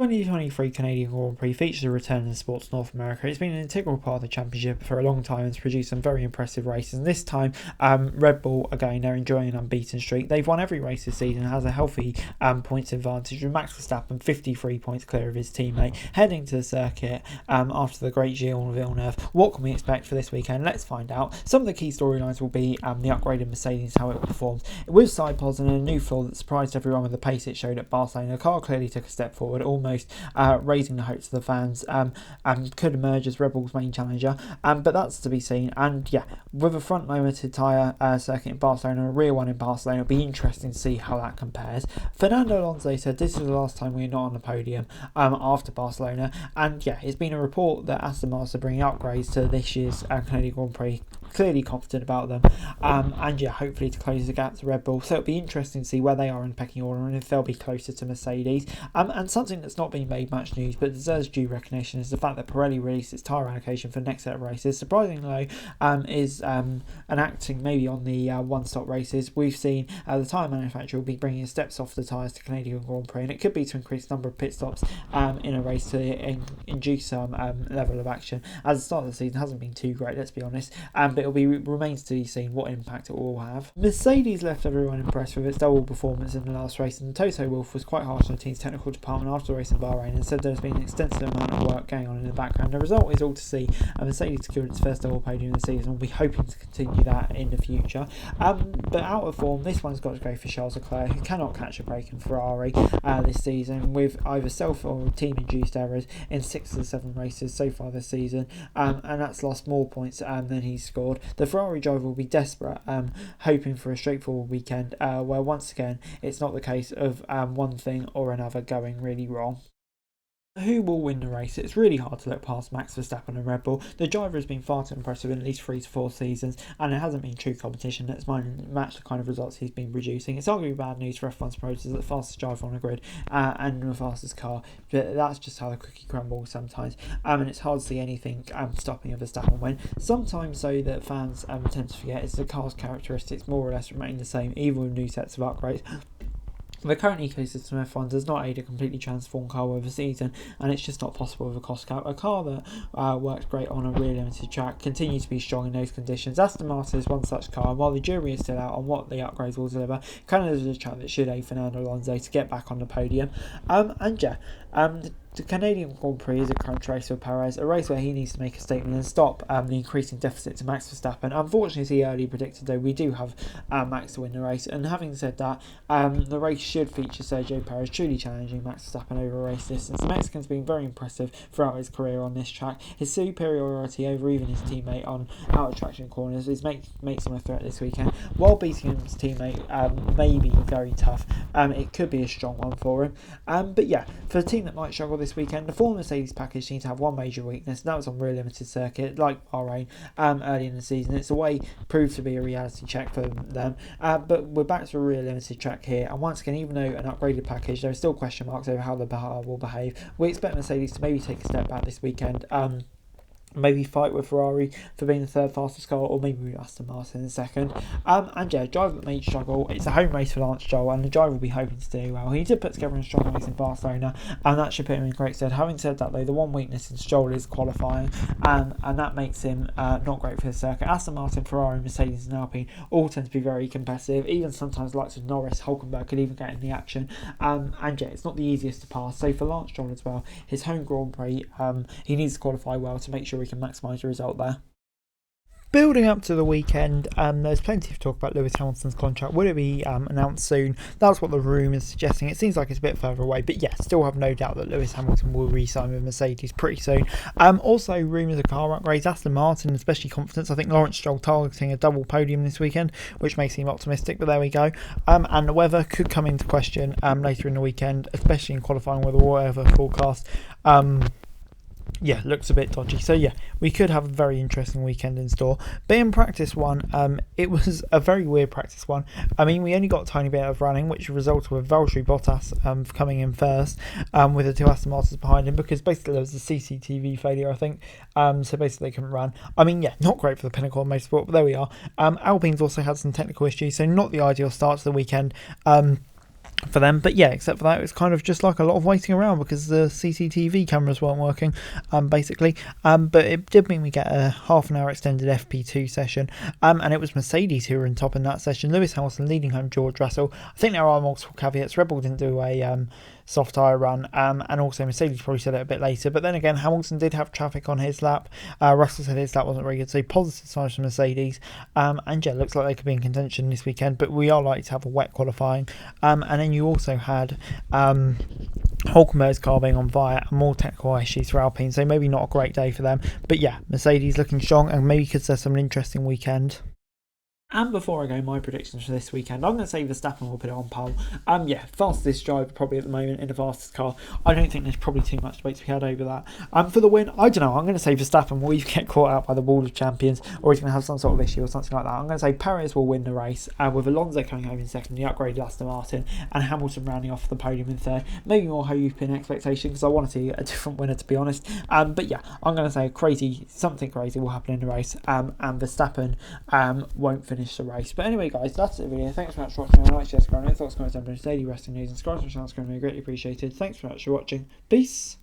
2023 Canadian Grand Prix features a return in Sports North America. It's been an integral part of the championship for a long time and has produced some very impressive races. And this time, Red Bull, again, they're enjoying an unbeaten streak. They've won every race this season and has a healthy points advantage, with Max Verstappen 53 points clear of his teammate, heading to the circuit after the great Gilles Villeneuve. What can we expect for this weekend? Let's find out. Some of the key storylines will be the upgraded Mercedes, how it performs. With side pods and a new floor that surprised everyone with the pace it showed at Barcelona, the car clearly took a step forward, almost raising the hopes of the fans, and could emerge as Red Bull's main challenger, but that's to be seen. And yeah, with a front limited tyre circuit in Barcelona and a rear one in Barcelona, it'll be interesting to see how that compares. Fernando Alonso said this is the last time we're not on the podium after Barcelona, and yeah, it's been a report that Aston Martin are bringing upgrades to this year's Canadian Grand Prix, clearly confident about them, and yeah, hopefully to close the gap to Red Bull. So it'll be interesting to see where they are in pecking order and if they'll be closer to Mercedes. And something that's not been made much news but deserves due recognition is the fact that Pirelli released its tyre allocation for the next set of races. Surprisingly though, is enacting maybe on the one-stop races. We've seen the tyre manufacturer will be bringing steps off the tyres to Canadian Grand Prix, and it could be to increase the number of pit stops in a race to induce some level of action, as the start of the season hasn't been too great, let's be honest, but it'll be remains to be seen what impact it will have. Mercedes left everyone impressed with its double performance in the last race, and Toto Wolff was quite harsh on the team's technical department after the race in Bahrain and said there's been an extensive amount of work going on in the background. The result is all to see, and Mercedes secured its first double podium of the season. We'll be hoping to continue that in the future, but out of form, this one's got to go for Charles Leclerc, who cannot catch a break in Ferrari this season, with either self or team-induced errors in 6 of the 7 races so far this season, and that's lost more points than he's scored. The Ferrari driver will be desperate, hoping for a straightforward weekend where once again it's not the case of one thing or another going really wrong. Who will win the race? It's really hard to look past Max Verstappen and Red Bull. The driver has been far too impressive in at least 3 to 4 seasons, and it hasn't been true competition that's matched the kind of results he's been producing. It's arguably bad news for F1's promoters that the fastest driver on the grid and the fastest car, but that's just how the cookie crumbles sometimes, and it's hard to see anything stopping a Verstappen win. Sometimes so that fans tend to forget is the car's characteristics more or less remain the same, even with new sets of upgrades. The current ecosystem of F1 does not aid a completely transformed car over the season, and it's just not possible with a cost cap. A car that works great on a real limited track continues to be strong in those conditions. Aston Martin is one such car, and while the jury is still out on what the upgrades will deliver, Canada is a track that should aid Fernando Alonso to get back on the podium. The Canadian Grand Prix is a crunch race for Perez, a race where he needs to make a statement and stop the increasing deficit to Max Verstappen. Unfortunately, as he earlier predicted, though, we do have Max to win the race, and having said that, the race should feature Sergio Perez truly challenging Max Verstappen over a race distance. The Mexican's been very impressive throughout his career on this track. His superiority over even his teammate on out-of-traction corners makes him a threat this weekend. While beating his teammate may be very tough, it could be a strong one for him. But yeah, for a team that might struggle this weekend, the full Mercedes package seems to have one major weakness, and that was on real limited circuit like Bahrain early in the season. It's a way proved to be a reality check for them, but we're back to a real limited track here, and once again, even though an upgraded package, there are still question marks over how the car will behave. We expect Mercedes to maybe take a step back this weekend, maybe fight with Ferrari for being the third fastest car, or maybe with Aston Martin in second. And yeah, driver that may struggle. It's a home race for Lance Stroll, and the driver will be hoping to do well. He did put together a strong race in Barcelona, and that should put him in great stead. Having said that, though, the one weakness in Stroll is qualifying, and that makes him not great for the circuit. Aston Martin, Ferrari, Mercedes, and Alpine all tend to be very competitive. Even sometimes the likes of Norris, Hulkenberg could even get in the action. And yeah, it's not the easiest to pass. So for Lance Stroll as well, his home Grand Prix, he needs to qualify well to make sure we can maximise the result there. Building up to the weekend, there's plenty to talk about Lewis Hamilton's contract. Will it be announced soon? That's what the rumour is suggesting. It seems like it's a bit further away, but yeah, still have no doubt that Lewis Hamilton will re-sign with Mercedes pretty soon. Also, rumours of car upgrades. Aston Martin, especially confidence. I think Lawrence Stroll targeting a double podium this weekend, which may seem optimistic, but there we go. And the weather could come into question later in the weekend, especially in qualifying with the weather forecast. Yeah, looks a bit dodgy. So yeah, we could have a very interesting weekend in store. But in practice one, it was a very weird practice one. I mean, we only got a tiny bit of running, which resulted with Valtteri Bottas coming in first, with the two Aston Martins behind him, because basically there was a CCTV failure, I think. So basically they couldn't run. I mean, yeah, not great for the pinnacle of motorsport, but there we are. Alpine's also had some technical issues, so not the ideal start to the weekend. for them. But yeah, except for that, it was kind of just like a lot of waiting around because the CCTV cameras weren't working, basically. But it did mean we get a half an hour extended FP2 session, and it was Mercedes who were in top in that session. Lewis Hamilton leading home George Russell. I think there are multiple caveats. Red Bull didn't do a soft tyre run, and also Mercedes probably said it a bit later, but then again Hamilton did have traffic on his lap. Russell said his lap wasn't very good, so positive signs for Mercedes, and yeah, looks like they could be in contention this weekend, but we are likely to have a wet qualifying, and then you also had Hulkenberg's car being on fire and more technical issues for Alpine, so maybe not a great day for them, but yeah, Mercedes looking strong and maybe could set some interesting weekend. And before I go, my predictions for this weekend, I'm going to say Verstappen will put it on pole. Yeah, fastest driver probably at the moment in the fastest car. I don't think there's probably too much debate to be had over that. For the win, I don't know. I'm going to say Verstappen will either get caught out by the wall of champions or he's going to have some sort of issue or something like that. I'm going to say Perez will win the race with Alonso coming home in second, the upgraded Aston Martin, and Hamilton rounding off the podium in third. Maybe more Hope-in expectation because I want to see a different winner, to be honest. But yeah, I'm going to say something crazy will happen in the race, and Verstappen won't finish the race. But anyway, guys, that's it for the video. Thanks so much for watching. I like to share your thoughts, comments, and daily wrestling news, and subscribe to my channel. It's going to be greatly appreciated. Thanks so much for watching. Peace.